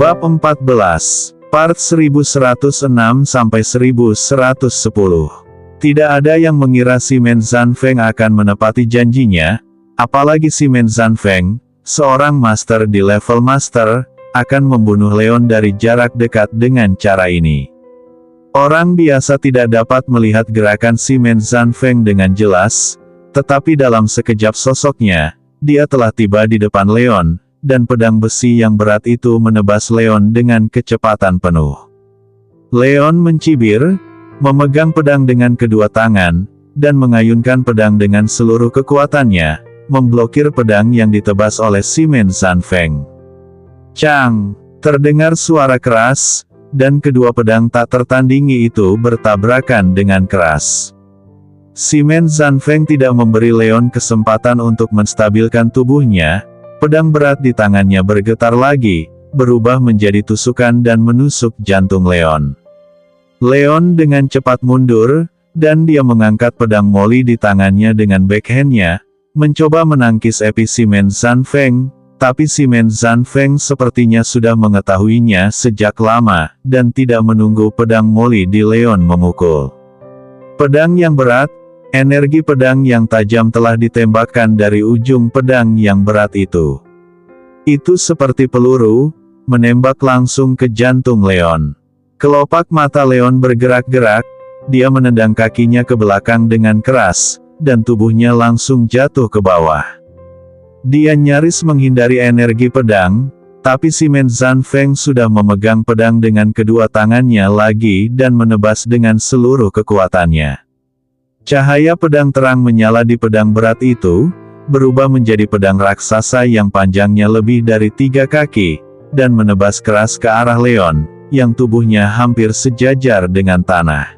Bab 14, Part 1106-1110. Tidak ada yang mengira si Men Zanfeng akan menepati janjinya, apalagi si Men Zanfeng, seorang master di level master, akan membunuh Leon dari jarak dekat dengan cara ini. Orang biasa tidak dapat melihat gerakan si Men Zanfeng dengan jelas, tetapi dalam sekejap sosoknya, dia telah tiba di depan Leon, dan pedang besi yang berat itu menebas Leon dengan kecepatan penuh. Leon mencibir, memegang pedang dengan kedua tangan, dan mengayunkan pedang dengan seluruh kekuatannya, memblokir pedang yang ditebas oleh si Men Zanfeng. Cang! Terdengar suara keras, dan kedua pedang tak tertandingi itu bertabrakan dengan keras. Si Men Zanfeng tidak memberi Leon kesempatan untuk menstabilkan tubuhnya, pedang berat di tangannya bergetar lagi, berubah menjadi tusukan dan menusuk jantung Leon. Leon dengan cepat mundur, dan dia mengangkat pedang Molly di tangannya dengan backhandnya, mencoba menangkis epi si Men Zanfeng, tapi si Men Zanfeng sepertinya sudah mengetahuinya sejak lama, dan tidak menunggu pedang Molly di Leon memukul. Pedang yang berat, energi pedang yang tajam telah ditembakkan dari ujung pedang yang berat itu. Itu seperti peluru, menembak langsung ke jantung Leon. Kelopak mata Leon bergerak-gerak, dia menendang kakinya ke belakang dengan keras, dan tubuhnya langsung jatuh ke bawah. Dia nyaris menghindari energi pedang, tapi si Men Zanfeng sudah memegang pedang dengan kedua tangannya lagi dan menebas dengan seluruh kekuatannya. Cahaya pedang terang menyala di pedang berat itu, berubah menjadi pedang raksasa yang panjangnya lebih dari 3 kaki, dan menebas keras ke arah Leon, yang tubuhnya hampir sejajar dengan tanah.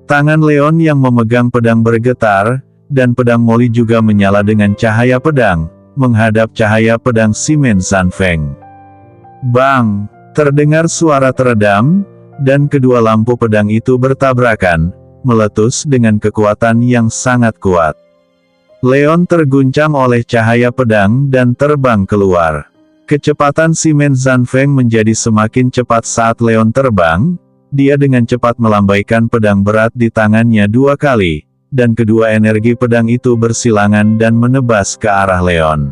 Tangan Leon yang memegang pedang bergetar, dan pedang Molly juga menyala dengan cahaya pedang, menghadap cahaya pedang si Men Zanfeng. Bang! Terdengar suara teredam, dan kedua lampu pedang itu bertabrakan, meletus dengan kekuatan yang sangat kuat. Leon terguncang oleh cahaya pedang dan terbang keluar. Kecepatan si Men Zanfeng menjadi semakin cepat saat Leon terbang, dia dengan cepat melambaikan pedang berat di tangannya 2 kali, dan kedua energi pedang itu bersilangan dan menebas ke arah Leon.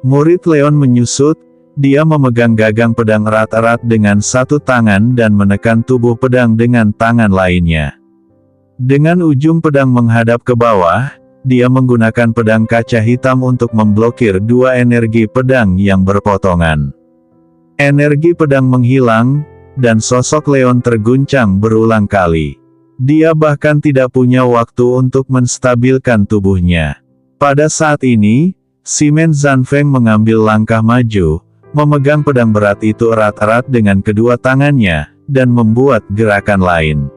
Murid Leon menyusut, dia memegang gagang pedang erat-erat dengan satu tangan dan menekan tubuh pedang dengan tangan lainnya. Dengan ujung pedang menghadap ke bawah, dia menggunakan pedang kaca hitam untuk memblokir 2 energi pedang yang berpotongan. Energi pedang menghilang, dan sosok Leon terguncang berulang kali. Dia bahkan tidak punya waktu untuk menstabilkan tubuhnya. Pada saat ini, si Men Zanfeng mengambil langkah maju, memegang pedang berat itu erat-erat dengan kedua tangannya, dan membuat gerakan lain.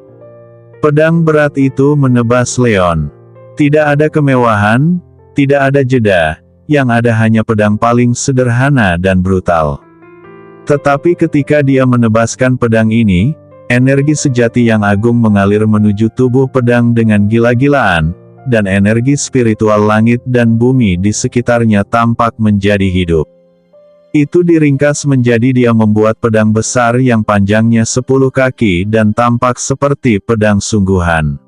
Pedang berat itu menebas Leon. Tidak ada kemewahan, tidak ada jeda, yang ada hanya pedang paling sederhana dan brutal. Tetapi ketika dia menebaskan pedang ini, energi sejati yang agung mengalir menuju tubuh pedang dengan gila-gilaan, dan energi spiritual langit dan bumi di sekitarnya tampak menjadi hidup. Itu diringkas menjadi dia membuat pedang besar yang panjangnya 10 kaki dan tampak seperti pedang sungguhan.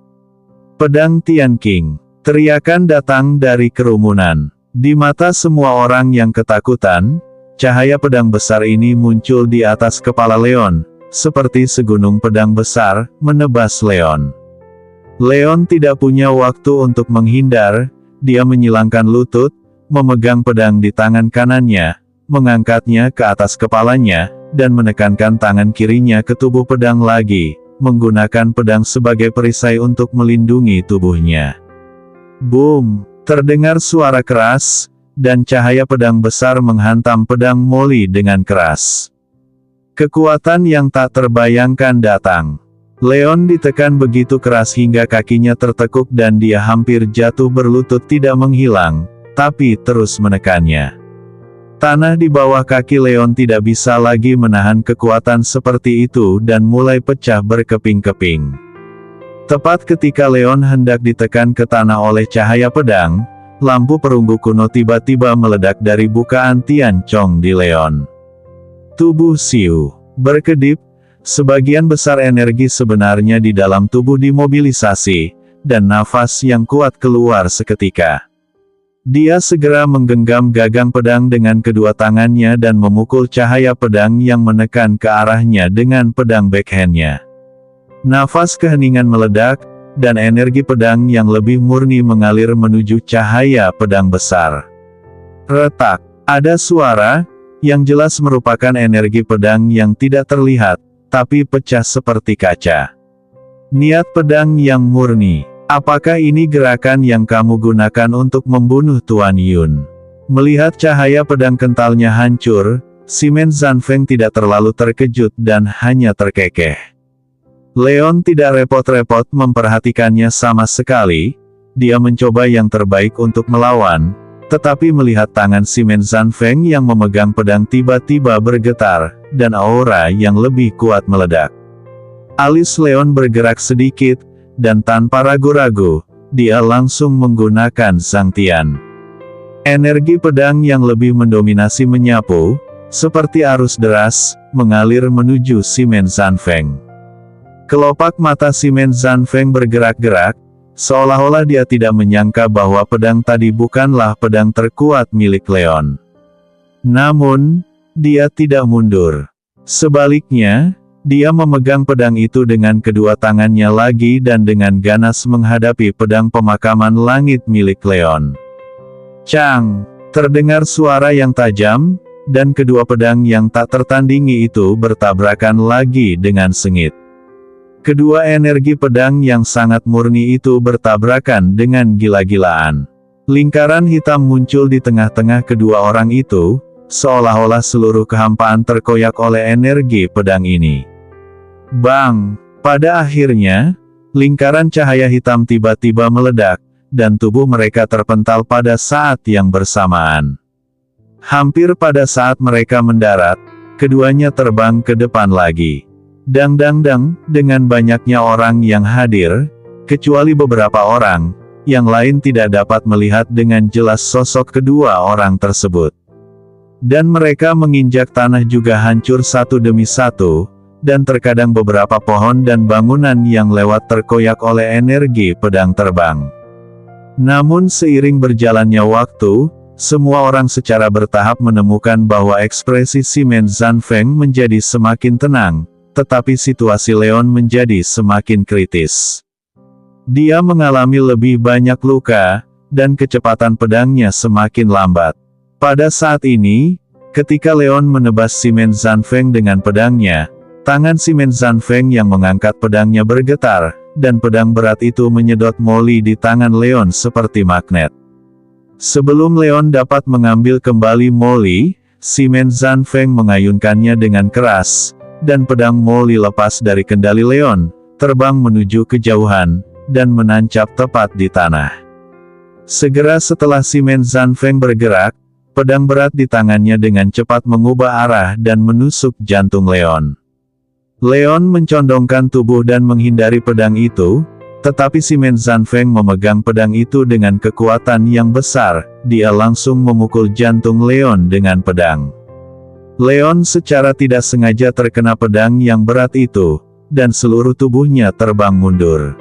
Pedang Tian Qing. Teriakan datang dari kerumunan. Di mata semua orang yang ketakutan, cahaya pedang besar ini muncul di atas kepala Leon, seperti segunung pedang besar, menebas Leon. Leon tidak punya waktu untuk menghindar, dia menyilangkan lutut, memegang pedang di tangan kanannya, mengangkatnya ke atas kepalanya, dan menekankan tangan kirinya ke tubuh pedang lagi, menggunakan pedang sebagai perisai untuk melindungi tubuhnya. Boom! Terdengar suara keras, dan cahaya pedang besar menghantam pedang Molly dengan keras. Kekuatan yang tak terbayangkan datang. Leon ditekan begitu keras hingga kakinya tertekuk dan dia hampir jatuh berlutut tidak menghilang, tapi terus menekannya. Tanah di bawah kaki Leon tidak bisa lagi menahan kekuatan seperti itu dan mulai pecah berkeping-keping. Tepat ketika Leon hendak ditekan ke tanah oleh cahaya pedang, lampu perunggu kuno tiba-tiba meledak dari bukaan Tian Chong di Leon. Tubuh Siu berkedip, sebagian besar energi sebenarnya di dalam tubuh dimobilisasi, dan nafas yang kuat keluar seketika. Dia segera menggenggam gagang pedang dengan kedua tangannya dan memukul cahaya pedang yang menekan ke arahnya dengan pedang backhandnya. Nafas keheningan meledak, dan energi pedang yang lebih murni mengalir menuju cahaya pedang besar. Retak, ada suara, yang jelas merupakan energi pedang yang tidak terlihat, tapi pecah seperti kaca. Niat pedang yang murni. Apakah ini gerakan yang kamu gunakan untuk membunuh Tuan Yun? Melihat cahaya pedang kentalnya hancur, Simon Zanfeng tidak terlalu terkejut dan hanya terkekeh. Leon tidak repot-repot memperhatikannya sama sekali, dia mencoba yang terbaik untuk melawan, tetapi melihat tangan Simon Zanfeng yang memegang pedang tiba-tiba bergetar, dan aura yang lebih kuat meledak. Alis Leon bergerak sedikit, dan tanpa ragu-ragu, dia langsung menggunakan Zhangtian. Energi pedang yang lebih mendominasi menyapu, seperti arus deras, mengalir menuju Simon Zanfeng. Kelopak mata Simon Zanfeng bergerak-gerak, seolah-olah dia tidak menyangka bahwa pedang tadi bukanlah pedang terkuat milik Leon. Namun, dia tidak mundur. Sebaliknya, dia memegang pedang itu dengan kedua tangannya lagi dan dengan ganas menghadapi pedang pemakaman langit milik Leon. Cang! Terdengar suara yang tajam, dan kedua pedang yang tak tertandingi itu bertabrakan lagi dengan sengit. Kedua energi pedang yang sangat murni itu bertabrakan dengan gila-gilaan. Lingkaran hitam muncul di tengah-tengah kedua orang itu, seolah-olah seluruh kehampaan terkoyak oleh energi pedang ini. Bang! Pada akhirnya, lingkaran cahaya hitam tiba-tiba meledak, dan tubuh mereka terpental pada saat yang bersamaan. Hampir pada saat mereka mendarat, keduanya terbang ke depan lagi. Dang dang dang, dengan banyaknya orang yang hadir, kecuali beberapa orang, yang lain tidak dapat melihat dengan jelas sosok kedua orang tersebut. Dan mereka menginjak tanah juga hancur satu demi satu, dan terkadang beberapa pohon dan bangunan yang lewat terkoyak oleh energi pedang terbang. Namun seiring berjalannya waktu, semua orang secara bertahap menemukan bahwa ekspresi Simon Zanfeng menjadi semakin tenang, tetapi situasi Leon menjadi semakin kritis. Dia mengalami lebih banyak luka, dan kecepatan pedangnya semakin lambat. Pada saat ini, ketika Leon menebas Simon Zanfeng dengan pedangnya, tangan Simon Zanfeng yang mengangkat pedangnya bergetar, dan pedang berat itu menyedot Molly di tangan Leon seperti magnet. Sebelum Leon dapat mengambil kembali Molly, Simon Zanfeng mengayunkannya dengan keras, dan pedang Molly lepas dari kendali Leon, terbang menuju kejauhan, dan menancap tepat di tanah. Segera setelah Simon Zanfeng bergerak, pedang berat di tangannya dengan cepat mengubah arah dan menusuk jantung Leon. Leon mencondongkan tubuh dan menghindari pedang itu, tetapi Simon Zanfeng memegang pedang itu dengan kekuatan yang besar, dia langsung memukul jantung Leon dengan pedang. Leon secara tidak sengaja terkena pedang yang berat itu, dan seluruh tubuhnya terbang mundur.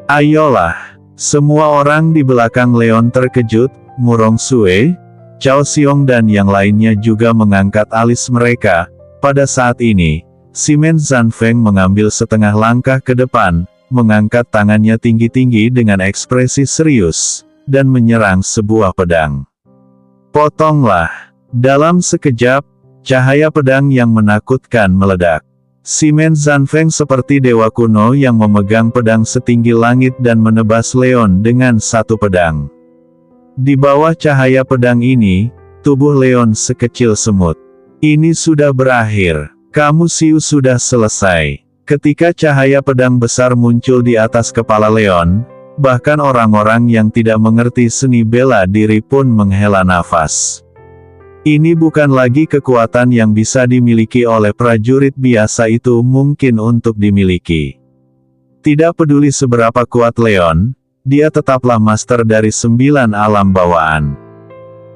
Ayolah! Semua orang di belakang Leon terkejut, Murong Sue, Cao Xiong dan yang lainnya juga mengangkat alis mereka. Pada saat ini, Simon Zanfeng mengambil setengah langkah ke depan, mengangkat tangannya tinggi-tinggi dengan ekspresi serius, dan menyerang sebuah pedang. Potonglah! Dalam sekejap, cahaya pedang yang menakutkan meledak. Simon Zanfeng seperti dewa kuno yang memegang pedang setinggi langit dan menebas Leon dengan satu pedang. Di bawah cahaya pedang ini, tubuh Leon sekecil semut. Ini sudah berakhir. Kamu Siu sudah selesai. Ketika cahaya pedang besar muncul di atas kepala Leon, bahkan orang-orang yang tidak mengerti seni bela diri pun menghela nafas. Ini bukan lagi kekuatan yang bisa dimiliki oleh prajurit biasa, itu mungkin untuk dimiliki. Tidak peduli seberapa kuat Leon, dia tetaplah master dari 9 alam bawaan.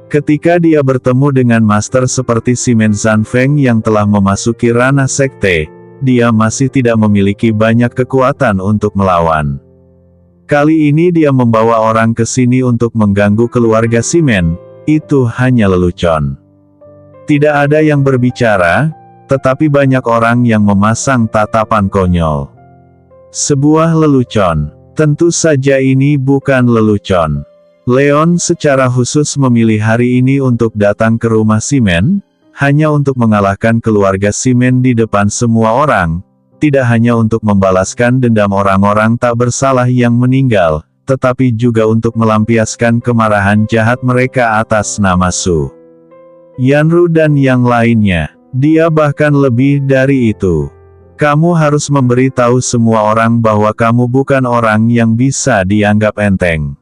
Ketika dia bertemu dengan master seperti Simon Zanfeng yang telah memasuki ranah sekte, dia masih tidak memiliki banyak kekuatan untuk melawan. Kali ini dia membawa orang ke sini untuk mengganggu keluarga Simon, itu hanya lelucon. Tidak ada yang berbicara, tetapi banyak orang yang memasang tatapan konyol. Sebuah lelucon. Tentu saja ini bukan lelucon. Leon secara khusus memilih hari ini untuk datang ke rumah Simon, hanya untuk mengalahkan keluarga Simon di depan semua orang, tidak hanya untuk membalaskan dendam orang-orang tak bersalah yang meninggal, tetapi juga untuk melampiaskan kemarahan jahat mereka atas nama Su Yanru dan yang lainnya. Dia bahkan lebih dari itu. Kamu harus memberitahu semua orang bahwa kamu bukan orang yang bisa dianggap enteng.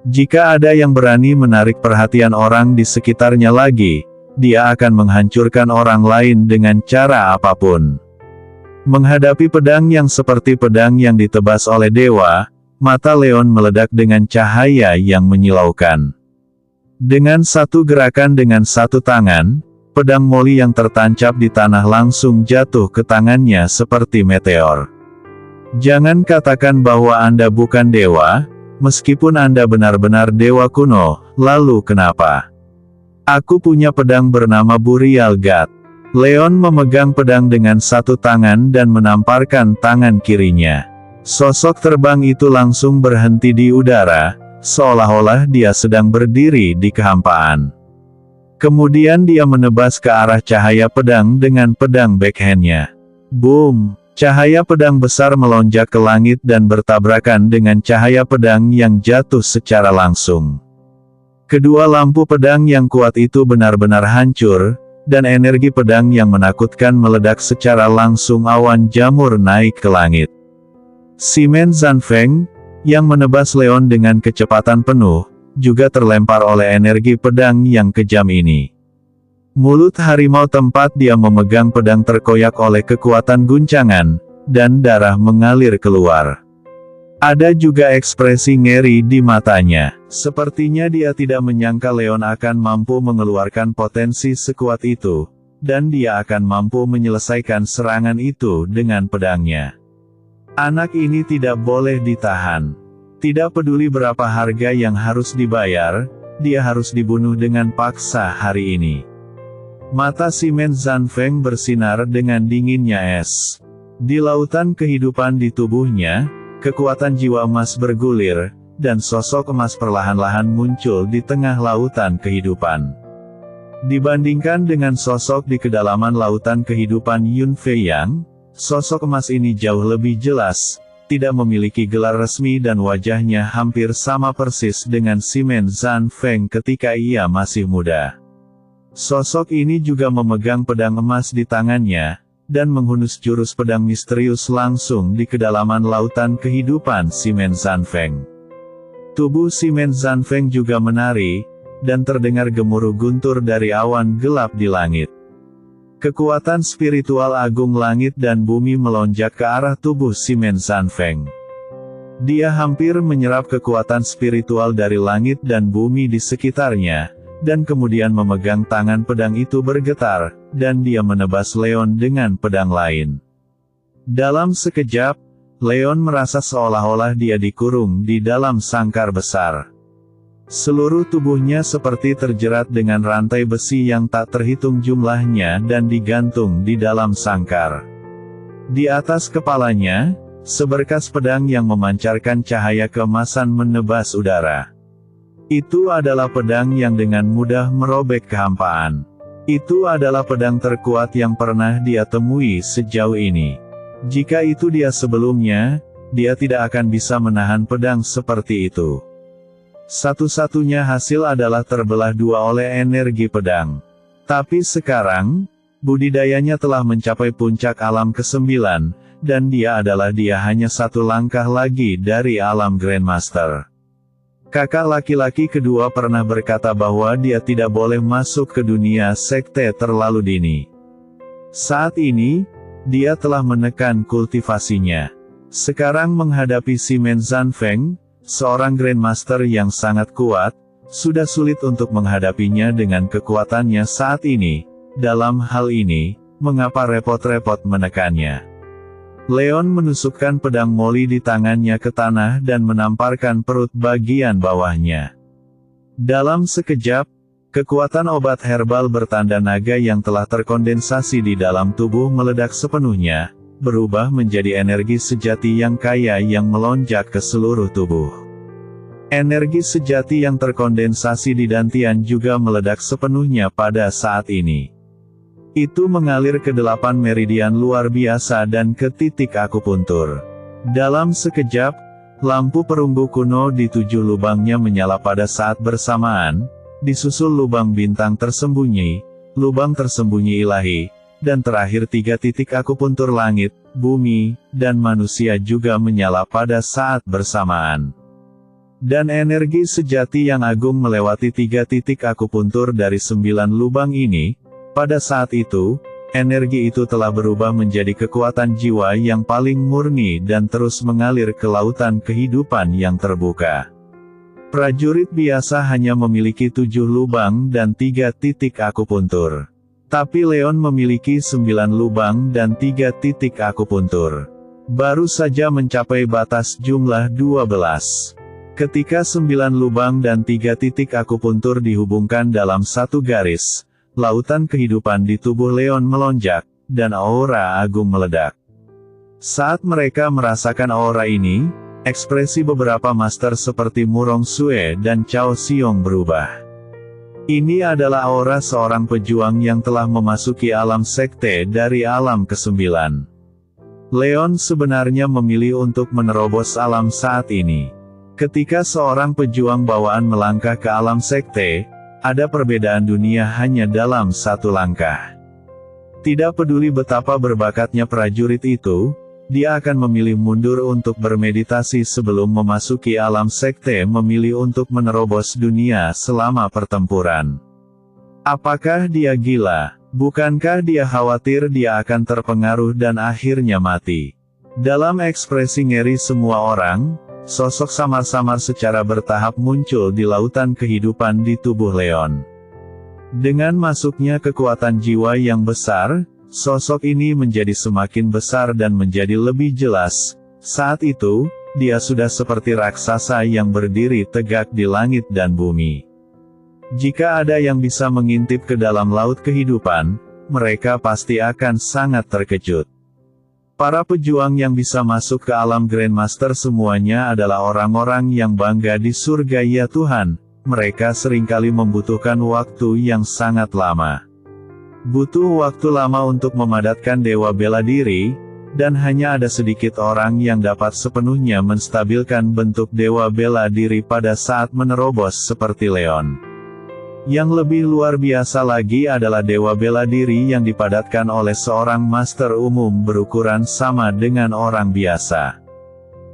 Jika ada yang berani menarik perhatian orang di sekitarnya lagi, dia akan menghancurkan orang lain dengan cara apapun. Menghadapi pedang yang seperti pedang yang ditebas oleh dewa, mata Leon meledak dengan cahaya yang menyilaukan. Dengan satu gerakan dengan satu tangan, pedang Moli yang tertancap di tanah langsung jatuh ke tangannya seperti meteor. Jangan katakan bahwa Anda bukan dewa, meskipun Anda benar-benar dewa kuno, lalu kenapa? Aku punya pedang bernama Burial God. Leon memegang pedang dengan satu tangan dan menamparkan tangan kirinya. Sosok terbang itu langsung berhenti di udara, seolah-olah dia sedang berdiri di kehampaan. Kemudian dia menebas ke arah cahaya pedang dengan pedang backhandnya. Boom! Cahaya pedang besar melonjak ke langit dan bertabrakan dengan cahaya pedang yang jatuh secara langsung. Kedua lampu pedang yang kuat itu benar-benar hancur, dan energi pedang yang menakutkan meledak secara langsung awan jamur naik ke langit. Simon Zanfeng, yang menebas Leon dengan kecepatan penuh, juga terlempar oleh energi pedang yang kejam ini. Mulut harimau tempat dia memegang pedang terkoyak oleh kekuatan guncangan, dan darah mengalir keluar. Ada juga ekspresi ngeri di matanya. Sepertinya dia tidak menyangka Leon akan mampu mengeluarkan potensi sekuat itu, dan dia akan mampu menyelesaikan serangan itu dengan pedangnya. Anak ini tidak boleh ditahan. Tidak peduli berapa harga yang harus dibayar, dia harus dibunuh dengan paksa hari ini. Mata Simon Zanfeng bersinar dengan dinginnya es. Di lautan kehidupan di tubuhnya, kekuatan jiwa emas bergulir, dan sosok emas perlahan-lahan muncul di tengah lautan kehidupan. Dibandingkan dengan sosok di kedalaman lautan kehidupan Yun Fei Yang, sosok emas ini jauh lebih jelas, tidak memiliki gelar resmi dan wajahnya hampir sama persis dengan Simon Zanfeng ketika ia masih muda. Sosok ini juga memegang pedang emas di tangannya, dan menghunus jurus pedang misterius langsung di kedalaman lautan kehidupan Simon Zanfeng. Tubuh Simon Zanfeng juga menari, dan terdengar gemuruh guntur dari awan gelap di langit. Kekuatan spiritual agung langit dan bumi melonjak ke arah tubuh Simon Zanfeng. Dia hampir menyerap kekuatan spiritual dari langit dan bumi di sekitarnya, dan kemudian memegang tangan pedang itu bergetar, dan dia menebas Leon dengan pedang lain. Dalam sekejap, Leon merasa seolah-olah dia dikurung di dalam sangkar besar. Seluruh tubuhnya seperti terjerat dengan rantai besi yang tak terhitung jumlahnya dan digantung di dalam sangkar. Di atas kepalanya, seberkas pedang yang memancarkan cahaya keemasan menebas udara. Itu adalah pedang yang dengan mudah merobek kehampaan. Itu adalah pedang terkuat yang pernah dia temui sejauh ini. Jika itu dia sebelumnya, dia tidak akan bisa menahan pedang seperti itu. Satu-satunya hasil adalah terbelah dua oleh energi pedang. Tapi sekarang, budidayanya telah mencapai puncak alam ke-9, dan dia hanya satu langkah lagi dari alam Grandmaster. Kakak laki-laki kedua pernah berkata bahwa dia tidak boleh masuk ke dunia sekte terlalu dini. Saat ini, dia telah menekan kultivasinya. Sekarang menghadapi Simon Zanfeng, seorang Grandmaster yang sangat kuat, sudah sulit untuk menghadapinya dengan kekuatannya saat ini. Dalam hal ini, mengapa repot-repot menekannya? Leon menusukkan pedang Molly di tangannya ke tanah dan menamparkan perut bagian bawahnya. Dalam sekejap, kekuatan obat herbal bertanda naga yang telah terkondensasi di dalam tubuh meledak sepenuhnya, berubah menjadi energi sejati yang kaya yang melonjak ke seluruh tubuh. Energi sejati yang terkondensasi di dantian juga meledak sepenuhnya pada saat ini. Itu mengalir ke 8 meridian luar biasa dan ke titik akupuntur. Dalam sekejap, lampu perunggu kuno di 7 lubangnya menyala pada saat bersamaan, disusul lubang bintang tersembunyi, lubang tersembunyi ilahi, dan terakhir 3 titik akupuntur langit, bumi, dan manusia juga menyala pada saat bersamaan. Dan energi sejati yang agung melewati 3 titik akupuntur dari 9 lubang ini. Pada saat itu, energi itu telah berubah menjadi kekuatan jiwa yang paling murni dan terus mengalir ke lautan kehidupan yang terbuka. Prajurit biasa hanya memiliki 7 lubang dan 3 titik akupuntur. Tapi Leon memiliki 9 lubang dan 3 titik akupuntur. Baru saja mencapai batas jumlah 12. Ketika 9 lubang dan 3 titik akupuntur dihubungkan dalam satu garis, lautan kehidupan di tubuh Leon melonjak, dan aura agung meledak. Saat mereka merasakan aura ini, ekspresi beberapa master seperti Murong Sue dan Cao Xiong berubah. Ini adalah aura seorang pejuang yang telah memasuki alam sekte dari alam ke-9. Leon sebenarnya memilih untuk menerobos alam saat ini. Ketika seorang pejuang bawaan melangkah ke alam sekte, ada perbedaan dunia hanya dalam satu langkah. Tidak peduli betapa berbakatnya prajurit itu, dia akan memilih mundur untuk bermeditasi sebelum memasuki alam sekte, memilih untuk menerobos dunia selama pertempuran. Apakah dia gila? Bukankah dia khawatir dia akan terpengaruh dan akhirnya mati? Dalam ekspresi ngeri semua orang, sosok samar-samar secara bertahap muncul di lautan kehidupan di tubuh Leon. Dengan masuknya kekuatan jiwa yang besar, sosok ini menjadi semakin besar dan menjadi lebih jelas. Saat itu, dia sudah seperti raksasa yang berdiri tegak di langit dan bumi. Jika ada yang bisa mengintip ke dalam laut kehidupan, mereka pasti akan sangat terkejut. Para pejuang yang bisa masuk ke alam Grandmaster semuanya adalah orang-orang yang bangga di surga. Ya Tuhan, mereka seringkali membutuhkan waktu yang sangat lama. Butuh waktu lama untuk memadatkan dewa bela diri, dan hanya ada sedikit orang yang dapat sepenuhnya menstabilkan bentuk dewa bela diri pada saat menerobos seperti Leon. Yang lebih luar biasa lagi adalah dewa bela diri yang dipadatkan oleh seorang master umum berukuran sama dengan orang biasa.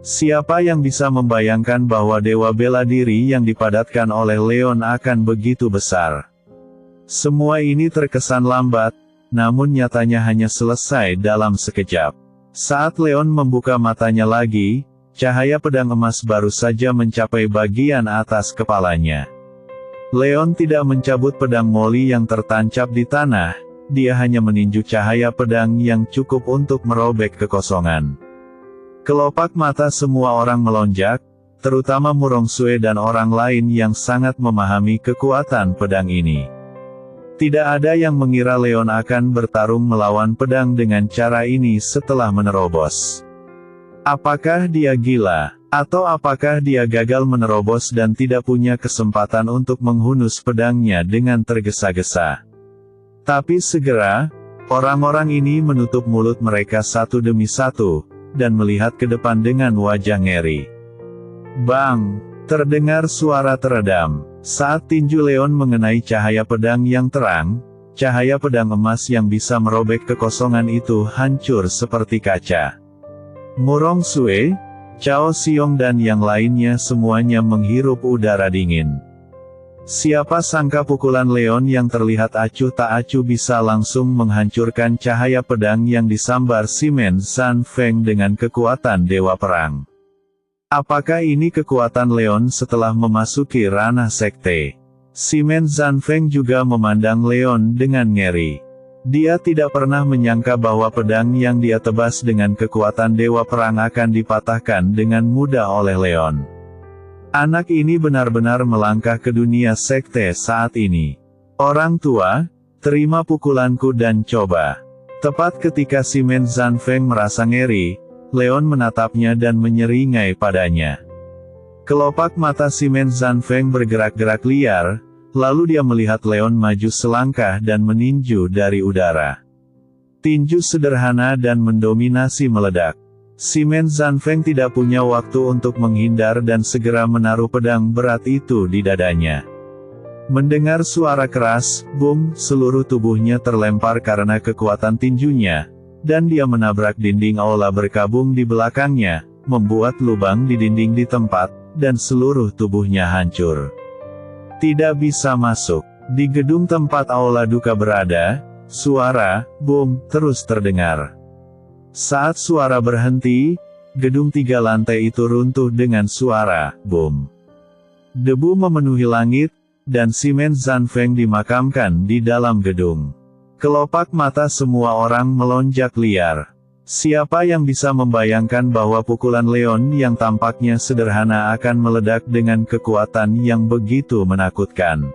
Siapa yang bisa membayangkan bahwa dewa bela diri yang dipadatkan oleh Leon akan begitu besar? Semua ini terkesan lambat, namun nyatanya hanya selesai dalam sekejap. Saat Leon membuka matanya lagi, cahaya pedang emas baru saja mencapai bagian atas kepalanya. Leon tidak mencabut pedang Molly yang tertancap di tanah, dia hanya meninju cahaya pedang yang cukup untuk merobek kekosongan. Kelopak mata semua orang melonjak, terutama Murong Sue dan orang lain yang sangat memahami kekuatan pedang ini. Tidak ada yang mengira Leon akan bertarung melawan pedang dengan cara ini setelah menerobos. Apakah dia gila? Atau apakah dia gagal menerobos dan tidak punya kesempatan untuk menghunus pedangnya dengan tergesa-gesa? Tapi segera, orang-orang ini menutup mulut mereka satu demi satu, dan melihat ke depan dengan wajah ngeri. Bang! Terdengar suara teredam. Saat tinju Leon mengenai cahaya pedang yang terang, cahaya pedang emas yang bisa merobek kekosongan itu hancur seperti kaca. Murong Sue, Cao Xiong dan yang lainnya semuanya menghirup udara dingin. Siapa sangka pukulan Leon yang terlihat acuh tak acuh bisa langsung menghancurkan cahaya pedang yang disambar si Menzan Feng dengan kekuatan dewa perang. Apakah ini kekuatan Leon setelah memasuki ranah sekte? Simon Zanfeng juga memandang Leon dengan ngeri. Dia tidak pernah menyangka bahwa pedang yang dia tebas dengan kekuatan Dewa Perang akan dipatahkan dengan mudah oleh Leon. Anak ini benar-benar melangkah ke dunia sekte saat ini. Orang tua, terima pukulanku dan coba. Tepat ketika Simon Zanfeng merasa ngeri, Leon menatapnya dan menyeringai padanya. Kelopak mata Simon Zanfeng bergerak-gerak liar, lalu dia melihat Leon maju selangkah dan meninju dari udara. Tinju sederhana dan mendominasi meledak. Simon Zanfeng tidak punya waktu untuk menghindar dan segera menaruh pedang berat itu di dadanya. Mendengar suara keras, boom, seluruh tubuhnya terlempar karena kekuatan tinjunya, dan dia menabrak dinding aula berkabung di belakangnya, membuat lubang di dinding di tempat, dan seluruh tubuhnya hancur. Tidak bisa masuk. Di gedung tempat aula duka berada, suara, boom, terus terdengar. Saat suara berhenti, gedung 3 lantai itu runtuh dengan suara, boom. Debu memenuhi langit, dan Simon Zanfeng dimakamkan di dalam gedung. Kelopak mata semua orang melonjak liar. Siapa yang bisa membayangkan bahwa pukulan Leon yang tampaknya sederhana akan meledak dengan kekuatan yang begitu menakutkan.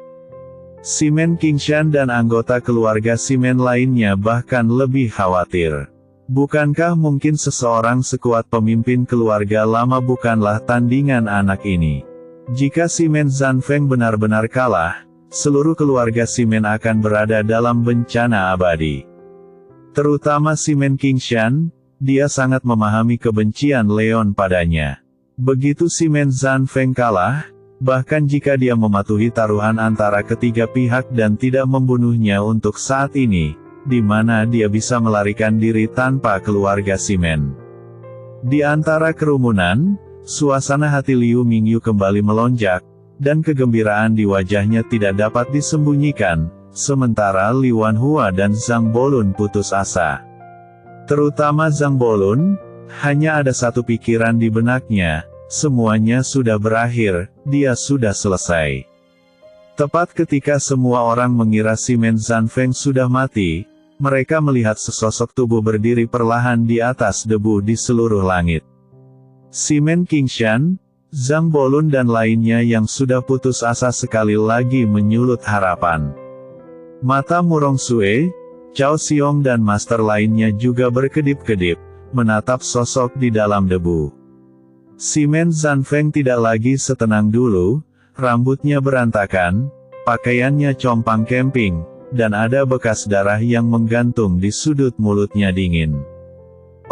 Simon Qingshan dan anggota keluarga Simon lainnya bahkan lebih khawatir. Bukankah mungkin seseorang sekuat pemimpin keluarga lama bukanlah tandingan anak ini? Jika Simon Zanfeng benar-benar kalah, seluruh keluarga Simon akan berada dalam bencana abadi. Terutama Simon Qingshan, dia sangat memahami kebencian Leon padanya. Begitu Simon Zanfeng kalah, bahkan jika dia mematuhi taruhan antara ketiga pihak dan tidak membunuhnya untuk saat ini, di mana dia bisa melarikan diri tanpa keluarga Simon. Di antara kerumunan, suasana hati Liu Mingyu kembali melonjak, dan kegembiraan di wajahnya tidak dapat disembunyikan. Sementara Li Wanhua dan Zhang Bolun putus asa. Terutama Zhang Bolun, hanya ada satu pikiran di benaknya, semuanya sudah berakhir, dia sudah selesai. Tepat ketika semua orang mengira Simon Zanfeng sudah mati, mereka melihat sesosok tubuh berdiri perlahan di atas debu di seluruh langit. Simon Qingshan, Zhang Bolun dan lainnya yang sudah putus asa sekali lagi menyulut harapan. Mata Murong Sue, Cao Xiong dan master lainnya juga berkedip-kedip, menatap sosok di dalam debu. Simon Zanfeng tidak lagi setenang dulu, rambutnya berantakan, pakaiannya compang-camping, dan ada bekas darah yang menggantung di sudut mulutnya dingin.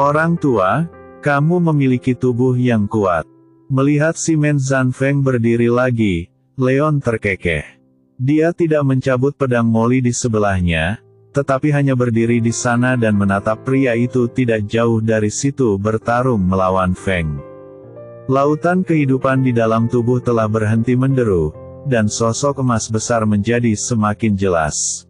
Orang tua, kamu memiliki tubuh yang kuat. Melihat Simon Zanfeng berdiri lagi, Leon terkekeh. Dia tidak mencabut pedang Moli di sebelahnya, tetapi hanya berdiri di sana dan menatap pria itu tidak jauh dari situ bertarung melawan Feng. Lautan kehidupan di dalam tubuh telah berhenti menderu, dan sosok emas besar menjadi semakin jelas.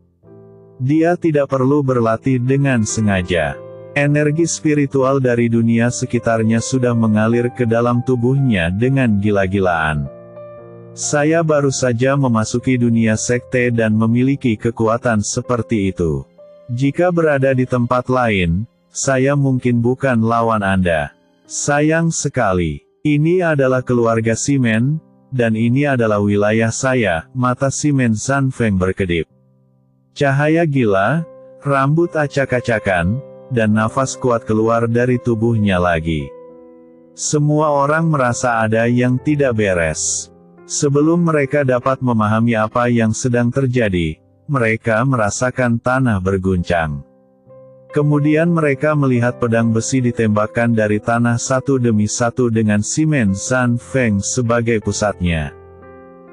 Dia tidak perlu berlatih dengan sengaja. Energi spiritual dari dunia sekitarnya sudah mengalir ke dalam tubuhnya dengan gila-gilaan. Saya baru saja memasuki dunia sekte dan memiliki kekuatan seperti itu. Jika berada di tempat lain, saya mungkin bukan lawan Anda. Sayang sekali. Ini adalah keluarga Simon, dan ini adalah wilayah saya. Mata Simon Zanfeng berkedip. Cahaya gila, rambut acak-acakan, dan nafas kuat keluar dari tubuhnya lagi. Semua orang merasa ada yang tidak beres. Sebelum mereka dapat memahami apa yang sedang terjadi, mereka merasakan tanah berguncang. Kemudian mereka melihat pedang besi ditembakkan dari tanah satu demi satu dengan Simon Zanfeng sebagai pusatnya.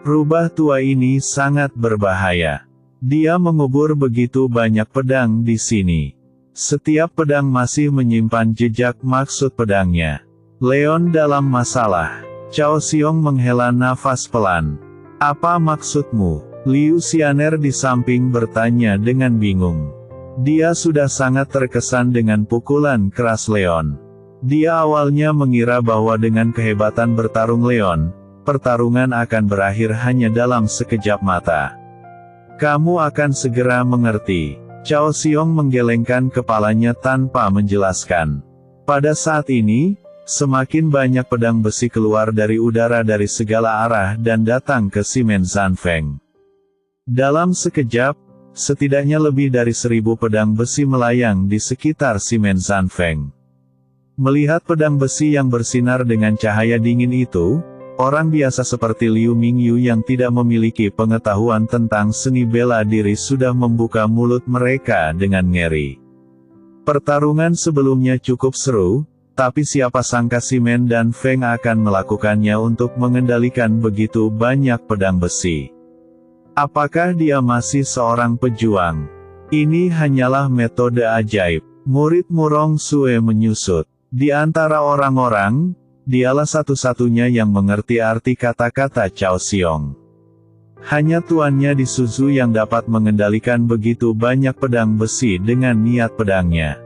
Rubah tua ini sangat berbahaya. Dia mengubur begitu banyak pedang di sini. Setiap pedang masih menyimpan jejak maksud pedangnya. Leon dalam masalah. Cao Xiong menghela nafas pelan. Apa maksudmu? Liu Xianer di samping bertanya dengan bingung. Dia sudah sangat terkesan dengan pukulan keras Leon. Dia awalnya mengira bahwa dengan kehebatan bertarung Leon, pertarungan akan berakhir hanya dalam sekejap mata. Kamu akan segera mengerti. Cao Xiong menggelengkan kepalanya tanpa menjelaskan. Pada saat ini, semakin banyak pedang besi keluar dari udara dari segala arah dan datang ke Simon Zanfeng. Dalam sekejap, setidaknya lebih dari 1000 pedang besi melayang di sekitar Simon Zanfeng. Melihat pedang besi yang bersinar dengan cahaya dingin itu, orang biasa seperti Liu Mingyu yang tidak memiliki pengetahuan tentang seni bela diri sudah membuka mulut mereka dengan ngeri. Pertarungan sebelumnya cukup seru, tapi siapa sangka Simon dan Feng akan melakukannya untuk mengendalikan begitu banyak pedang besi. Apakah dia masih seorang pejuang? Ini hanyalah metode ajaib. Murid Murong Sue menyusut. Di antara orang-orang, dialah satu-satunya yang mengerti arti kata-kata Cao Xiong. Hanya tuannya di Suzhou yang dapat mengendalikan begitu banyak pedang besi dengan niat pedangnya.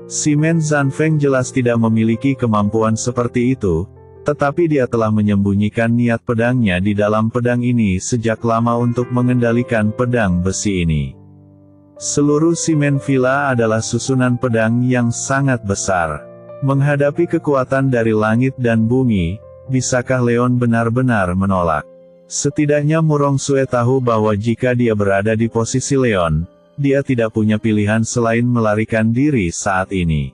Simon Zanfeng jelas tidak memiliki kemampuan seperti itu, tetapi dia telah menyembunyikan niat pedangnya di dalam pedang ini sejak lama untuk mengendalikan pedang besi ini. Seluruh Simon Villa adalah susunan pedang yang sangat besar. Menghadapi kekuatan dari langit dan bumi, bisakah Leon benar-benar menolak? Setidaknya Murong Sue tahu bahwa jika dia berada di posisi Leon, dia tidak punya pilihan selain melarikan diri saat ini.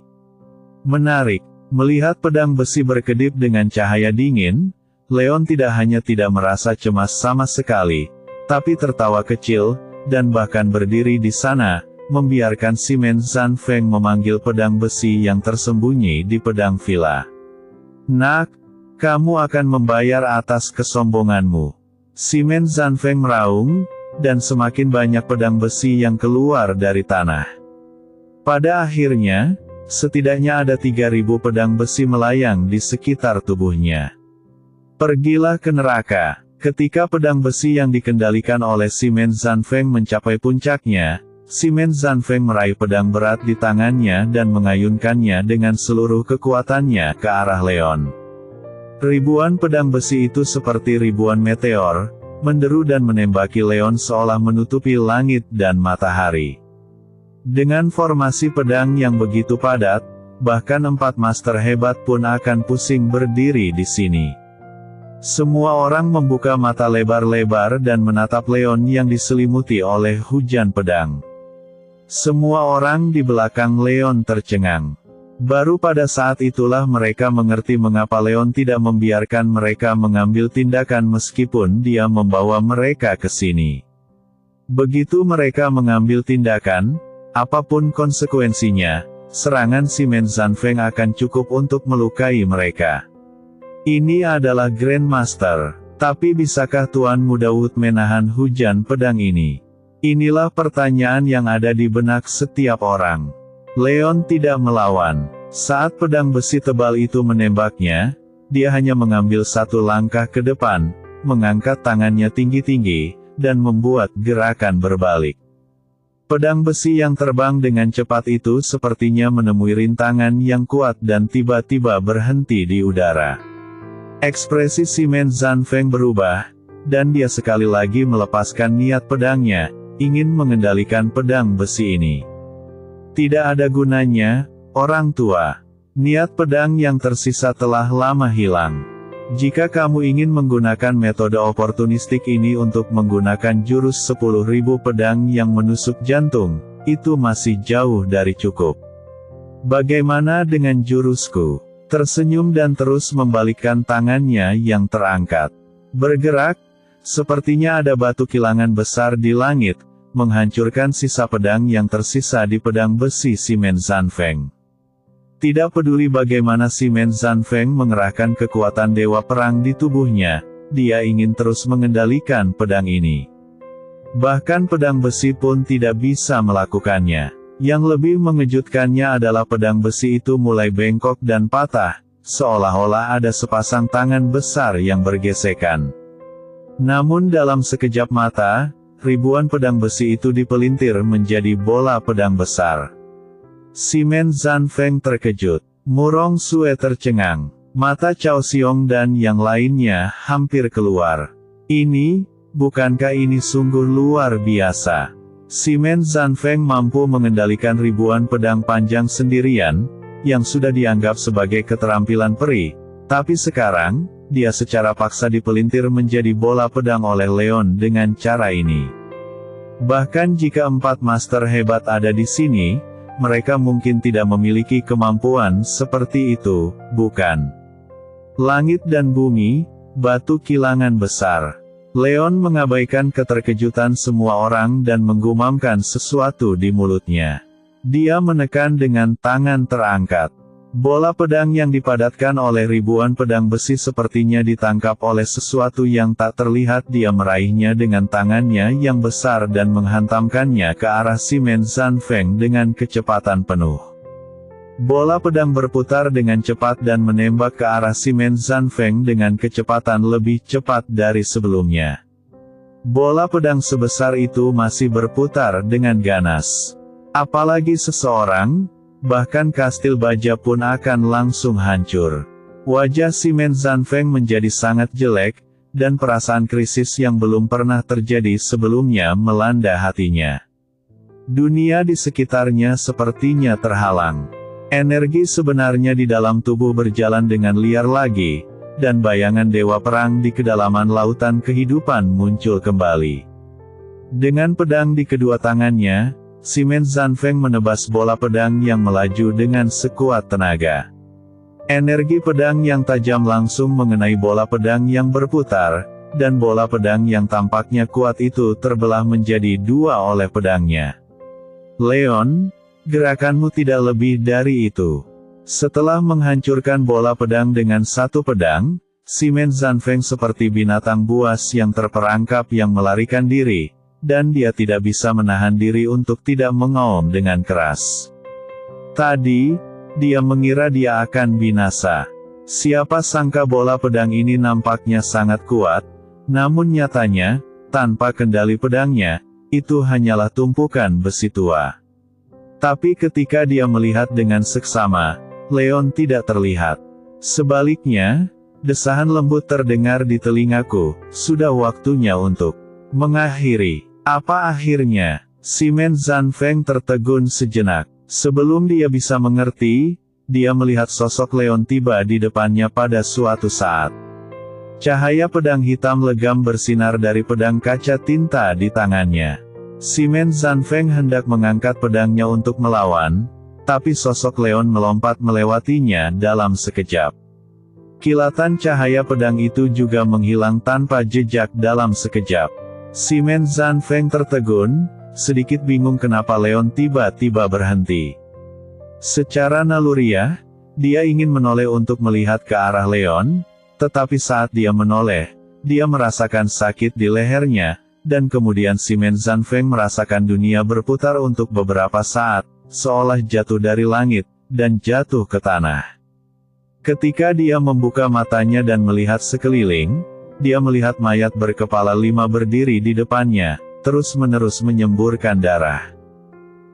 Menarik, melihat pedang besi berkedip dengan cahaya dingin, Leon tidak hanya tidak merasa cemas sama sekali, tapi tertawa kecil, dan bahkan berdiri di sana, membiarkan Simon Zanfeng memanggil pedang besi yang tersembunyi di pedang villa. Nak, kamu akan membayar atas kesombonganmu. Simon Zanfeng meraung, dan semakin banyak pedang besi yang keluar dari tanah. Pada akhirnya, setidaknya ada 3000 pedang besi melayang di sekitar tubuhnya. Pergilah ke neraka. Ketika pedang besi yang dikendalikan oleh Simon Zanfeng mencapai puncaknya, Simon Zanfeng meraih pedang berat di tangannya dan mengayunkannya dengan seluruh kekuatannya ke arah Leon. Ribuan pedang besi itu seperti ribuan meteor, menderu dan menembaki Leon seolah menutupi langit dan matahari. Dengan formasi pedang yang begitu padat, bahkan 4 master hebat pun akan pusing berdiri di sini. Semua orang membuka mata lebar-lebar dan menatap Leon yang diselimuti oleh hujan pedang. Semua orang di belakang Leon tercengang. Baru pada saat itulah mereka mengerti mengapa Leon tidak membiarkan mereka mengambil tindakan meskipun dia membawa mereka ke sini. Begitu mereka mengambil tindakan, apapun konsekuensinya, serangan Simon Zanfeng akan cukup untuk melukai mereka. Ini adalah Grandmaster, tapi bisakah Tuan Muda Wu menahan hujan pedang ini? Inilah pertanyaan yang ada di benak setiap orang. Leon tidak melawan. Saat pedang besi tebal itu menembaknya, dia hanya mengambil satu langkah ke depan, mengangkat tangannya tinggi-tinggi, dan membuat gerakan berbalik. Pedang besi yang terbang dengan cepat itu sepertinya menemui rintangan yang kuat dan tiba-tiba berhenti di udara. Ekspresi Simon Zanfeng berubah, dan dia sekali lagi melepaskan niat pedangnya, ingin mengendalikan pedang besi ini. Tidak ada gunanya, orang tua. Niat pedang yang tersisa telah lama hilang. Jika kamu ingin menggunakan metode oportunistik ini untuk menggunakan jurus 10.000 pedang yang menusuk jantung, itu masih jauh dari cukup. Bagaimana dengan jurusku? Tersenyum dan terus membalikkan tangannya yang terangkat. Bergerak, sepertinya ada batu kilangan besar di langit, menghancurkan sisa pedang yang tersisa di pedang besi Simon Zanfeng. Tidak peduli bagaimana Simon Zanfeng mengerahkan kekuatan dewa perang di tubuhnya, dia ingin terus mengendalikan pedang ini. Bahkan pedang besi pun tidak bisa melakukannya. Yang lebih mengejutkannya adalah pedang besi itu mulai bengkok dan patah, seolah-olah ada sepasang tangan besar yang bergesekan. Namun dalam sekejap mata, ribuan pedang besi itu dipelintir menjadi bola pedang besar. Simon Zanfeng terkejut. Murong Sue tercengang. Mata Cao Xiong dan yang lainnya hampir keluar. Bukankah ini sungguh luar biasa? Si Men Zanfeng mampu mengendalikan ribuan pedang panjang sendirian, yang sudah dianggap sebagai keterampilan peri. Tapi sekarang, dia secara paksa dipelintir menjadi bola pedang oleh Leon dengan cara ini. Bahkan jika 4 master hebat ada di sini, mereka mungkin tidak memiliki kemampuan seperti itu, bukan? Langit dan bumi, batu kilangan besar. Leon mengabaikan keterkejutan semua orang dan menggumamkan sesuatu di mulutnya. Dia menekan dengan tangan terangkat. Bola pedang yang dipadatkan oleh ribuan pedang besi sepertinya ditangkap oleh sesuatu yang tak terlihat. Dia meraihnya dengan tangannya yang besar dan menghantamkannya ke arah si Men Zanfeng dengan kecepatan penuh. Bola pedang berputar dengan cepat dan menembak ke arah si Men Zanfeng dengan kecepatan lebih cepat dari sebelumnya. Bola pedang sebesar itu masih berputar dengan ganas. Apalagi seseorang, bahkan kastil baja pun akan langsung hancur. Wajah si Men Zanfeng menjadi sangat jelek, dan perasaan krisis yang belum pernah terjadi sebelumnya melanda hatinya. Dunia di sekitarnya sepertinya terhalang. Energi sebenarnya di dalam tubuh berjalan dengan liar lagi, dan bayangan dewa perang di kedalaman lautan kehidupan muncul kembali. Dengan pedang di kedua tangannya, si Men Zanfeng menebas bola pedang yang melaju dengan sekuat tenaga. Energi pedang yang tajam langsung mengenai bola pedang yang berputar, dan bola pedang yang tampaknya kuat itu terbelah menjadi 2 oleh pedangnya. Leon, gerakanmu tidak lebih dari itu. Setelah menghancurkan bola pedang dengan 1 pedang, si Men Zanfeng seperti binatang buas yang terperangkap yang melarikan diri, dan dia tidak bisa menahan diri untuk tidak mengaum dengan keras. Tadi, dia mengira dia akan binasa. Siapa sangka bola pedang ini nampaknya sangat kuat, namun nyatanya, tanpa kendali pedangnya, itu hanyalah tumpukan besi tua. Tapi ketika dia melihat dengan seksama, Leon tidak terlihat. Sebaliknya, desahan lembut terdengar di telingaku, sudah waktunya untuk mengakhiri. Apa akhirnya? Si Men Zanfeng tertegun sejenak. Sebelum dia bisa mengerti, dia melihat sosok Leon tiba di depannya pada suatu saat. Cahaya pedang hitam legam bersinar dari pedang kaca tinta di tangannya. Si Men Zanfeng hendak mengangkat pedangnya untuk melawan, tapi sosok Leon melompat melewatinya dalam sekejap. Kilatan cahaya pedang itu juga menghilang tanpa jejak dalam sekejap. Si Men Zanfeng tertegun, sedikit bingung kenapa Leon tiba-tiba berhenti. Secara naluriah, dia ingin menoleh untuk melihat ke arah Leon, tetapi saat dia menoleh, dia merasakan sakit di lehernya, dan kemudian si Men Zanfeng merasakan dunia berputar untuk beberapa saat, seolah jatuh dari langit, dan jatuh ke tanah. Ketika dia membuka matanya dan melihat sekeliling, dia melihat mayat berkepala 5 berdiri di depannya, terus-menerus menyemburkan darah.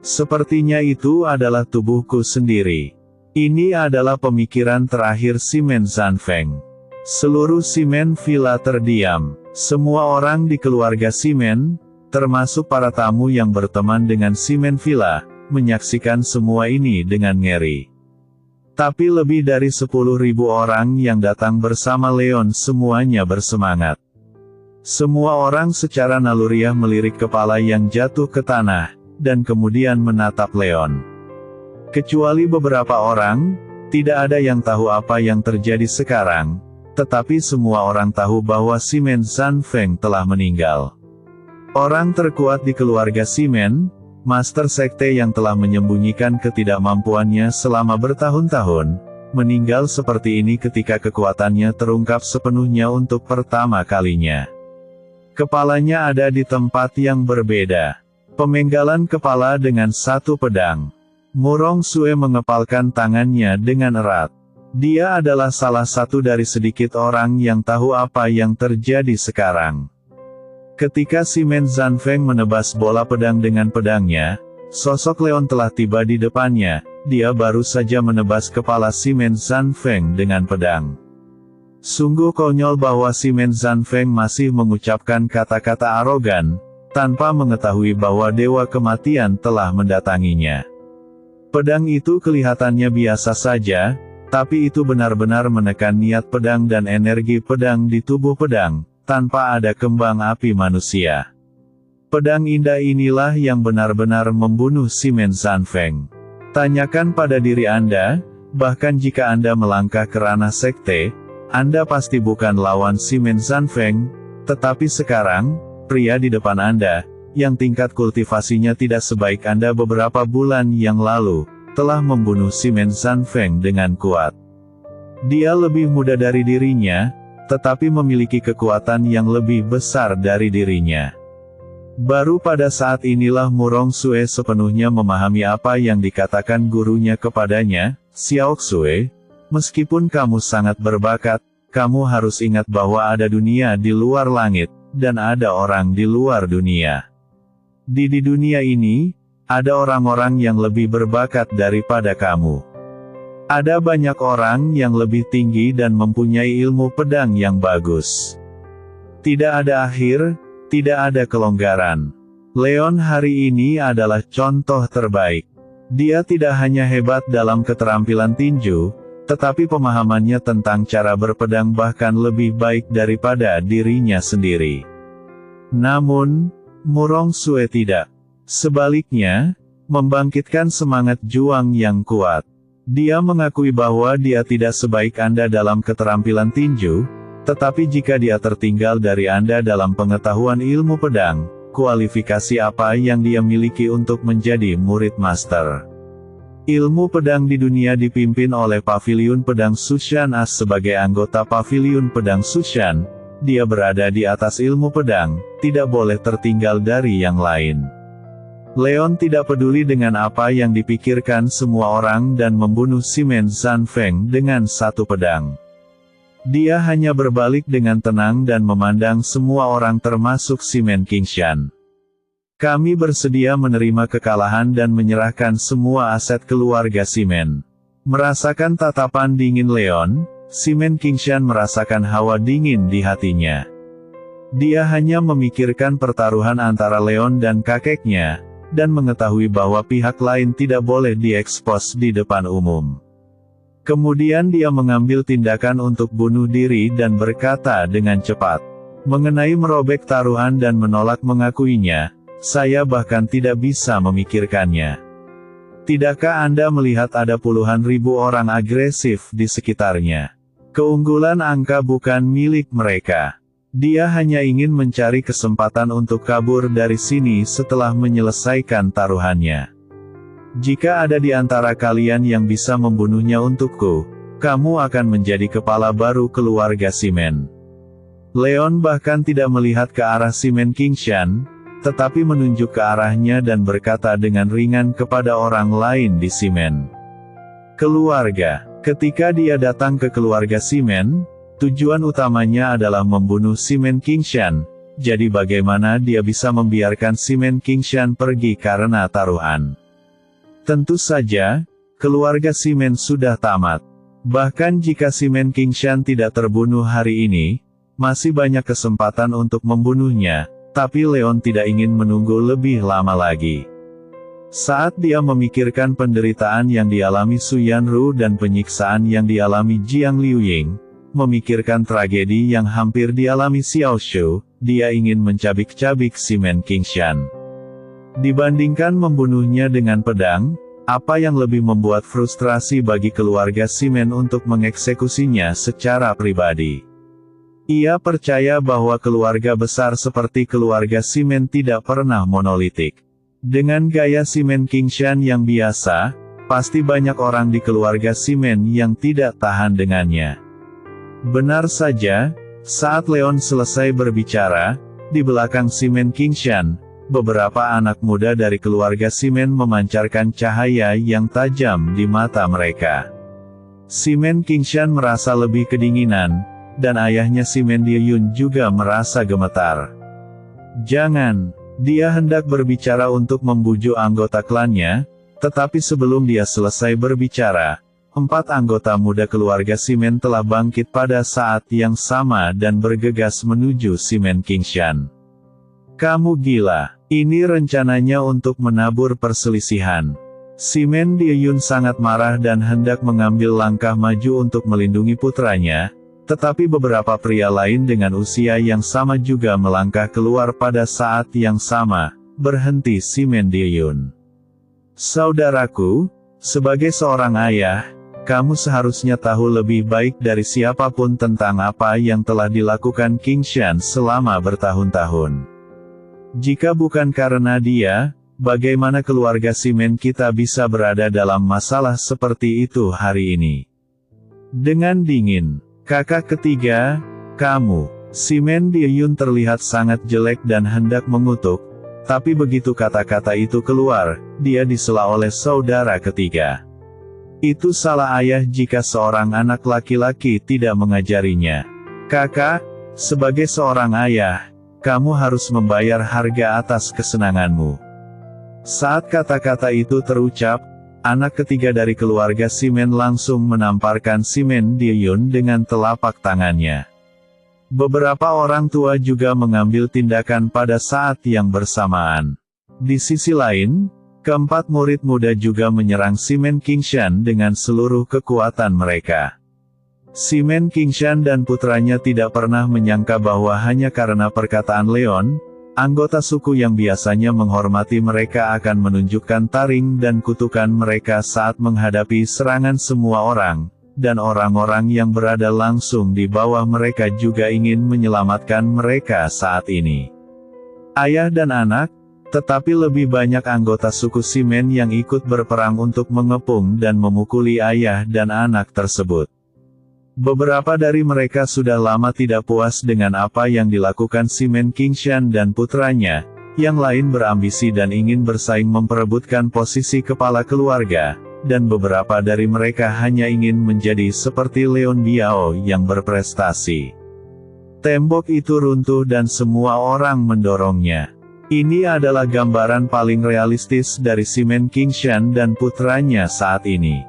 Sepertinya itu adalah tubuhku sendiri. Ini adalah pemikiran terakhir si Men Zanfeng. Seluruh Ximen Villa terdiam. Semua orang di keluarga Ximen, termasuk para tamu yang berteman dengan Ximen Villa, menyaksikan semua ini dengan ngeri. Tapi lebih dari 10.000 orang yang datang bersama Leon semuanya bersemangat. Semua orang secara naluriah melirik kepala yang jatuh ke tanah, dan kemudian menatap Leon. Kecuali beberapa orang, tidak ada yang tahu apa yang terjadi sekarang, tetapi semua orang tahu bahwa si Men Zanfeng telah meninggal. Orang terkuat di keluarga Ximen, master sekte yang telah menyembunyikan ketidakmampuannya selama bertahun-tahun, meninggal seperti ini ketika kekuatannya terungkap sepenuhnya untuk pertama kalinya. Kepalanya ada di tempat yang berbeda. Pemenggalan kepala dengan 1 pedang. Murong Sue mengepalkan tangannya dengan erat. Dia adalah salah satu dari sedikit orang yang tahu apa yang terjadi sekarang. Ketika si Men Zanfeng menebas bola pedang dengan pedangnya, sosok Leon telah tiba di depannya, dia baru saja menebas kepala Simon Zanfeng dengan pedang. Sungguh konyol bahwa Simon Zanfeng masih mengucapkan kata-kata arogan, tanpa mengetahui bahwa Dewa Kematian telah mendatanginya. Pedang itu kelihatannya biasa saja, tapi itu benar-benar menekan niat pedang dan energi pedang di tubuh pedang, tanpa ada kembang api manusia. Pedang indah inilah yang benar-benar membunuh Simon Zanfeng. Tanyakan pada diri Anda, bahkan jika Anda melangkah ke ranah sekte, Anda pasti bukan lawan Simon Zanfeng, tetapi sekarang, pria di depan Anda, yang tingkat kultivasinya tidak sebaik Anda beberapa bulan yang lalu, telah membunuh Simon Zanfeng dengan kuat. Dia lebih muda dari dirinya, tetapi memiliki kekuatan yang lebih besar dari dirinya. Baru pada saat inilah Murong Sue sepenuhnya memahami apa yang dikatakan gurunya kepadanya, Xiao Xue, meskipun kamu sangat berbakat, kamu harus ingat bahwa ada dunia di luar langit, dan ada orang di luar dunia. Di dunia ini, ada orang-orang yang lebih berbakat daripada kamu. Ada banyak orang yang lebih tinggi dan mempunyai ilmu pedang yang bagus. Tidak ada akhir, tidak ada kelonggaran. Leon hari ini adalah contoh terbaik. Dia tidak hanya hebat dalam keterampilan tinju, tetapi pemahamannya tentang cara berpedang bahkan lebih baik daripada dirinya sendiri. Namun, Murong Sue tidak. Sebaliknya, membangkitkan semangat juang yang kuat. Dia mengakui bahwa dia tidak sebaik Anda dalam keterampilan tinju, tetapi jika dia tertinggal dari Anda dalam pengetahuan ilmu pedang, kualifikasi apa yang dia miliki untuk menjadi murid master? Ilmu pedang di dunia dipimpin oleh Paviliun Pedang Sushan As sebagai anggota Paviliun Pedang Sushan. Dia berada di atas ilmu pedang, tidak boleh tertinggal dari yang lain. Leon tidak peduli dengan apa yang dipikirkan semua orang dan membunuh Simon Zanfeng dengan satu pedang. Dia hanya berbalik dengan tenang dan memandang semua orang termasuk Simon Qingshan. Kami bersedia menerima kekalahan dan menyerahkan semua aset keluarga Simon. Merasakan tatapan dingin Leon, Simon Qingshan merasakan hawa dingin di hatinya. Dia hanya memikirkan pertaruhan antara Leon dan kakeknya, dan mengetahui bahwa pihak lain tidak boleh diekspos di depan umum. Kemudian dia mengambil tindakan untuk bunuh diri dan berkata dengan cepat. Mengenai merobek taruhan dan menolak mengakuinya, saya bahkan tidak bisa memikirkannya. Tidakkah Anda melihat ada puluhan ribu orang agresif di sekitarnya? Keunggulan angka bukan milik mereka. Dia hanya ingin mencari kesempatan untuk kabur dari sini setelah menyelesaikan taruhannya. Jika ada di antara kalian yang bisa membunuhnya untukku, kamu akan menjadi kepala baru keluarga Simon. Leon bahkan tidak melihat ke arah Simon Qingshan, tetapi menunjuk ke arahnya dan berkata dengan ringan kepada orang lain di Simon. Keluarga. Ketika dia datang ke keluarga Simon, tujuan utamanya adalah membunuh Simon Qingshan, jadi bagaimana dia bisa membiarkan Simon Qingshan pergi karena taruhan? Tentu saja, keluarga Simon sudah tamat. Bahkan jika Simon Qingshan tidak terbunuh hari ini, masih banyak kesempatan untuk membunuhnya, tapi Leon tidak ingin menunggu lebih lama lagi. Saat dia memikirkan penderitaan yang dialami Su Yanru dan penyiksaan yang dialami Jiang Liuying, memikirkan tragedi yang hampir dialami Xiao Shu, dia ingin mencabik-cabik Simon Qingshan. Dibandingkan membunuhnya dengan pedang, apa yang lebih membuat frustrasi bagi keluarga Simon untuk mengeksekusinya secara pribadi? Ia percaya bahwa keluarga besar seperti keluarga Simon tidak pernah monolitik. Dengan gaya Simon Qingshan yang biasa, pasti banyak orang di keluarga Simon yang tidak tahan dengannya. Benar saja, saat Leon selesai berbicara, di belakang Simon Qingshan, beberapa anak muda dari keluarga Simon memancarkan cahaya yang tajam di mata mereka. Simon Qingshan merasa lebih kedinginan, dan ayahnya Simon Liuyun juga merasa gemetar. Jangan, dia hendak berbicara untuk membujuk anggota klannya, Tetapi sebelum dia selesai berbicara, 4 anggota muda keluarga Simen telah bangkit pada saat yang sama dan bergegas menuju Simen Qingshan. Kamu gila, ini rencananya untuk menabur perselisihan. Simen Dieyun sangat marah dan hendak mengambil langkah maju untuk melindungi putranya, tetapi beberapa pria lain dengan usia yang sama juga melangkah keluar pada saat yang sama. Berhenti Simen Dieyun. Saudaraku, sebagai seorang ayah, kamu seharusnya tahu lebih baik dari siapapun tentang apa yang telah dilakukan Qingshan selama bertahun-tahun. Jika bukan karena dia, bagaimana keluarga Simen kita bisa berada dalam masalah seperti itu hari ini? Dengan dingin, kakak ketiga, kamu, Simen Dieyun terlihat sangat jelek dan hendak mengutuk, tapi begitu kata-kata itu keluar, dia disela oleh saudara ketiga. Itu salah ayah jika seorang anak laki-laki tidak mengajarinya. Kakak, sebagai seorang ayah, kamu harus membayar harga atas kesenanganmu. Saat kata-kata itu terucap, anak ketiga dari keluarga Simen langsung menamparkan Simen Dieyun dengan telapak tangannya. Beberapa orang tua juga mengambil tindakan pada saat yang bersamaan. Di sisi lain, keempat murid muda juga menyerang Simen Qingshan dengan seluruh kekuatan mereka. Simen Qingshan dan putranya tidak pernah menyangka bahwa hanya karena perkataan Leon, anggota suku yang biasanya menghormati mereka akan menunjukkan taring dan kutukan mereka saat menghadapi serangan semua orang, dan orang-orang yang berada langsung di bawah mereka juga ingin menyelamatkan mereka saat ini. Ayah dan anak, tetapi lebih banyak anggota suku Simen yang ikut berperang untuk mengepung dan memukuli ayah dan anak tersebut. Beberapa dari mereka sudah lama tidak puas dengan apa yang dilakukan Simen Qingshan dan putranya, yang lain berambisi dan ingin bersaing memperebutkan posisi kepala keluarga, dan beberapa dari mereka hanya ingin menjadi seperti Leon Biao yang berprestasi. Tembok itu runtuh dan semua orang mendorongnya. Ini adalah gambaran paling realistis dari Simen Qingshan dan putranya saat ini.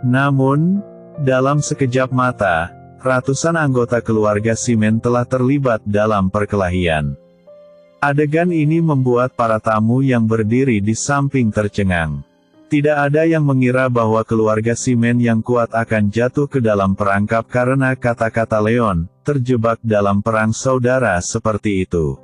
Namun, dalam sekejap mata, ratusan anggota keluarga Simen telah terlibat dalam perkelahian. Adegan ini membuat para tamu yang berdiri di samping tercengang. Tidak ada yang mengira bahwa keluarga Simen yang kuat akan jatuh ke dalam perangkap karena kata-kata Leon, terjebak dalam perang saudara seperti itu.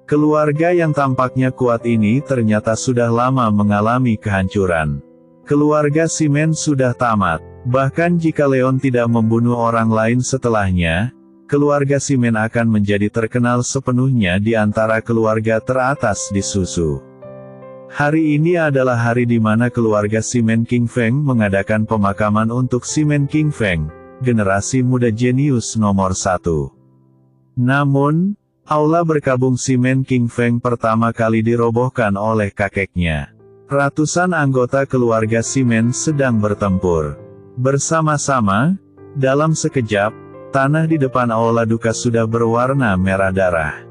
Keluarga yang tampaknya kuat ini ternyata sudah lama mengalami kehancuran. Keluarga Simen sudah tamat. Bahkan jika Leon tidak membunuh orang lain setelahnya, keluarga Simen akan menjadi terkenal sepenuhnya di antara keluarga teratas di Susu. Hari ini adalah hari di mana keluarga Simen Qingfeng mengadakan pemakaman untuk Simen Qingfeng, generasi muda jenius nomor 1. Namun, aula berkabung Simen Qingfeng pertama kali dirobohkan oleh kakeknya. Ratusan anggota keluarga Simen sedang bertempur. Bersama-sama, dalam sekejap, tanah di depan aula duka sudah berwarna merah darah.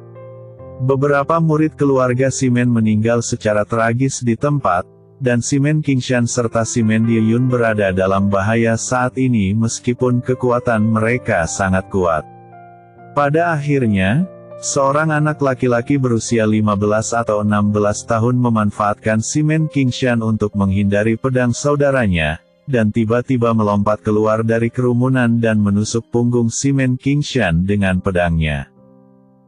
Beberapa murid keluarga Simen meninggal secara tragis di tempat, dan Simen Qingshan serta Simen Dieyun berada dalam bahaya saat ini meskipun kekuatan mereka sangat kuat. Pada akhirnya, seorang anak laki-laki berusia 15 atau 16 tahun memanfaatkan Simen Qingshan untuk menghindari pedang saudaranya, dan tiba-tiba melompat keluar dari kerumunan dan menusuk punggung Simen Qingshan dengan pedangnya.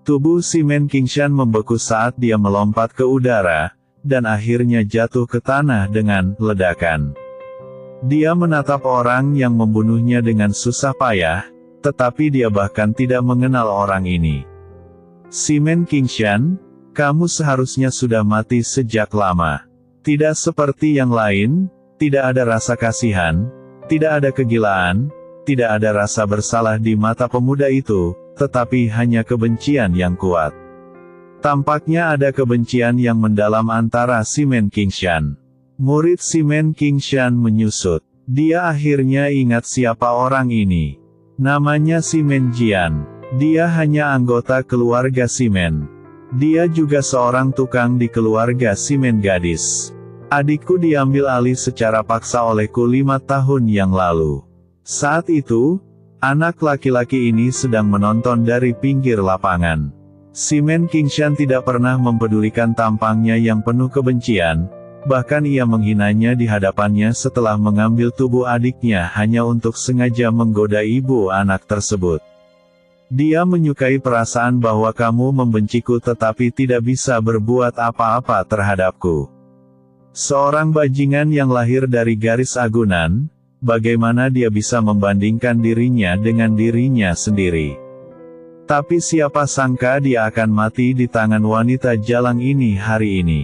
Tubuh Simen Qingshan membeku saat dia melompat ke udara, dan akhirnya jatuh ke tanah dengan ledakan. Dia menatap orang yang membunuhnya dengan susah payah, tetapi dia bahkan tidak mengenal orang ini. Simen Qingshan, kamu seharusnya sudah mati sejak lama. Tidak seperti yang lain, tidak ada rasa kasihan, tidak ada kegilaan, tidak ada rasa bersalah di mata pemuda itu, tetapi hanya kebencian yang kuat. Tampaknya ada kebencian yang mendalam antara Simen Qingshan. Murid Simen Qingshan menyusut. Dia akhirnya ingat siapa orang ini. Namanya Simen Jian. Dia hanya anggota keluarga Simen. Dia juga seorang tukang di keluarga Simen gadis. Adikku diambil alih secara paksa olehku 5 tahun yang lalu. Saat itu, anak laki-laki ini sedang menonton dari pinggir lapangan. Simon Qingshan tidak pernah mempedulikan tampangnya yang penuh kebencian, bahkan ia menghinanya di hadapannya setelah mengambil tubuh adiknya hanya untuk sengaja menggoda ibu anak tersebut. Dia menyukai perasaan bahwa kamu membenciku tetapi tidak bisa berbuat apa-apa terhadapku. Seorang bajingan yang lahir dari garis agunan, bagaimana dia bisa membandingkan dirinya dengan dirinya sendiri? Tapi siapa sangka dia akan mati di tangan wanita jalang ini hari ini.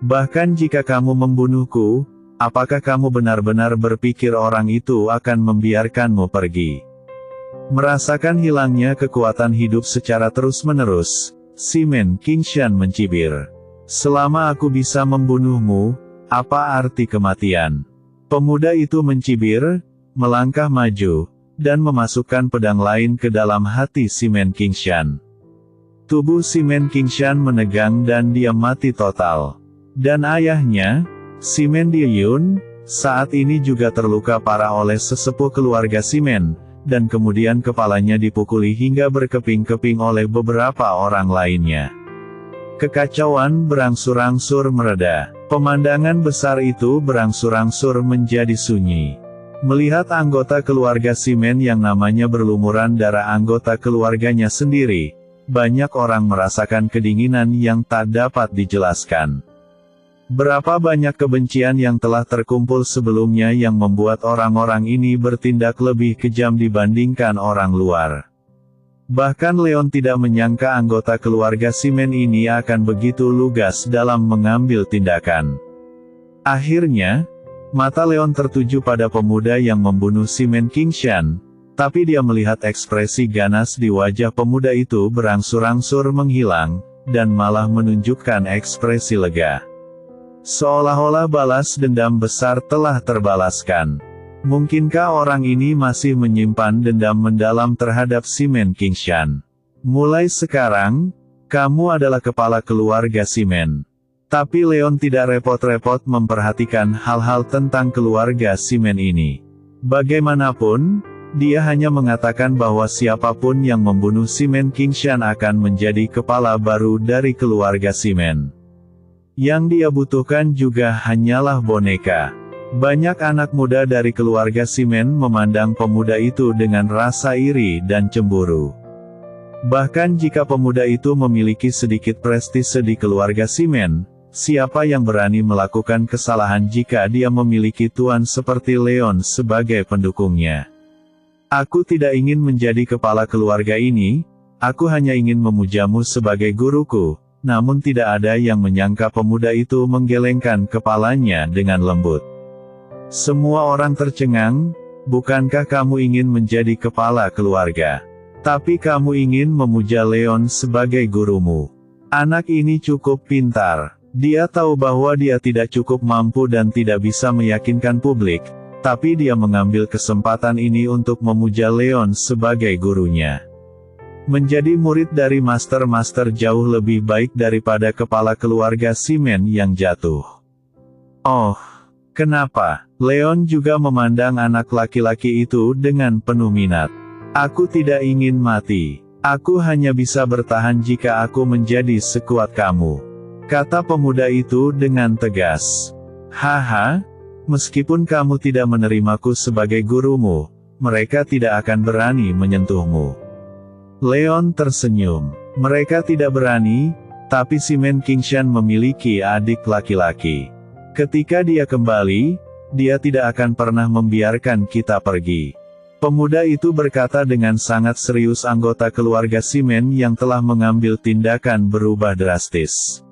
Bahkan jika kamu membunuhku, apakah kamu benar-benar berpikir orang itu akan membiarkanmu pergi? Merasakan hilangnya kekuatan hidup secara terus-menerus, Simon Qingshan mencibir. Selama aku bisa membunuhmu, apa arti kematian? Pemuda itu mencibir, melangkah maju, dan memasukkan pedang lain ke dalam hati Simon Qingshan. Tubuh Simon Qingshan menegang dan dia mati total. Dan ayahnya, Simon Diyun, saat ini juga terluka parah oleh sesepuh keluarga Simon, dan kemudian kepalanya dipukuli hingga berkeping-keping oleh beberapa orang lainnya. Kekacauan berangsur-angsur mereda. Pemandangan besar itu berangsur-angsur menjadi sunyi. Melihat anggota keluarga Simon yang namanya berlumuran darah anggota keluarganya sendiri, banyak orang merasakan kedinginan yang tak dapat dijelaskan. Berapa banyak kebencian yang telah terkumpul sebelumnya yang membuat orang-orang ini bertindak lebih kejam dibandingkan orang luar. Bahkan Leon tidak menyangka anggota keluarga Simon ini akan begitu lugas dalam mengambil tindakan. Akhirnya, mata Leon tertuju pada pemuda yang membunuh Simon Qingshan, tapi dia melihat ekspresi ganas di wajah pemuda itu berangsur-angsur menghilang, dan malah menunjukkan ekspresi lega. Seolah-olah balas dendam besar telah terbalaskan. Mungkinkah orang ini masih menyimpan dendam mendalam terhadap Simon Qingshan? Mulai sekarang, kamu adalah kepala keluarga Simon. Tapi Leon tidak repot-repot memperhatikan hal-hal tentang keluarga Simon ini. Bagaimanapun, dia hanya mengatakan bahwa siapapun yang membunuh Simon Qingshan akan menjadi kepala baru dari keluarga Simon. Yang dia butuhkan juga hanyalah boneka. Banyak anak muda dari keluarga Simon memandang pemuda itu dengan rasa iri dan cemburu. Bahkan jika pemuda itu memiliki sedikit prestise di keluarga Simon, siapa yang berani melakukan kesalahan jika dia memiliki tuan seperti Leon sebagai pendukungnya? Aku tidak ingin menjadi kepala keluarga ini, aku hanya ingin memujamu sebagai guruku, namun tidak ada yang menyangka pemuda itu menggelengkan kepalanya dengan lembut. Semua orang tercengang, bukankah kamu ingin menjadi kepala keluarga? Tapi kamu ingin memuja Leon sebagai gurumu. Anak ini cukup pintar. Dia tahu bahwa dia tidak cukup mampu dan tidak bisa meyakinkan publik, tapi dia mengambil kesempatan ini untuk memuja Leon sebagai gurunya. Menjadi murid dari master-master jauh lebih baik daripada kepala keluarga Simon yang jatuh. Oh, kenapa? Leon juga memandang anak laki-laki itu dengan penuh minat. Aku tidak ingin mati. Aku hanya bisa bertahan jika aku menjadi sekuat kamu, kata pemuda itu dengan tegas. Haha, meskipun kamu tidak menerimaku sebagai gurumu, mereka tidak akan berani menyentuhmu. Leon tersenyum. Mereka tidak berani, tapi Simon Qingshan memiliki adik laki-laki. Ketika dia kembali, dia tidak akan pernah membiarkan kita pergi. Pemuda itu berkata dengan sangat serius. Anggota keluarga Simon yang telah mengambil tindakan berubah drastis.